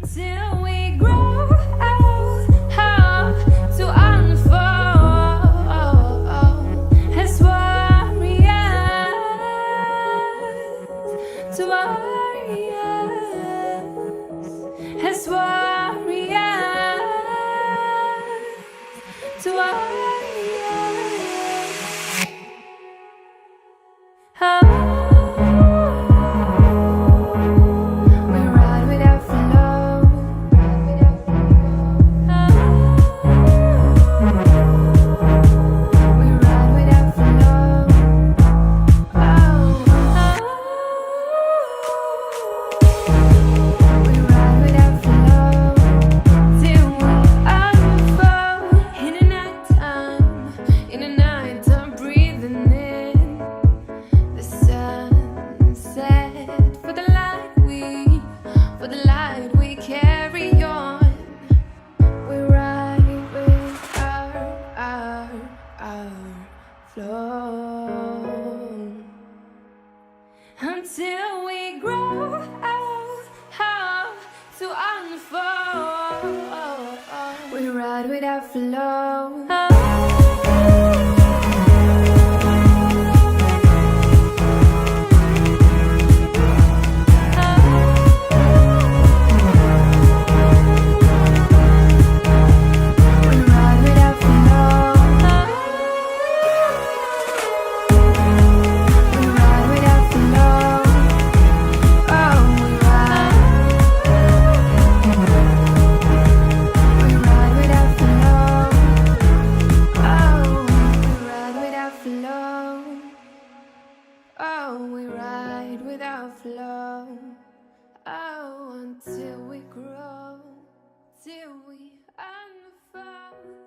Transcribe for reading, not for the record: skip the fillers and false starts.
until we grow how to unfold as warriors, to warriors, as warriors, to warriors. Oh. Until we grow how to unfold, we ride with our flow. Oh, we ride with our flow. Oh, until we grow, till we unfold.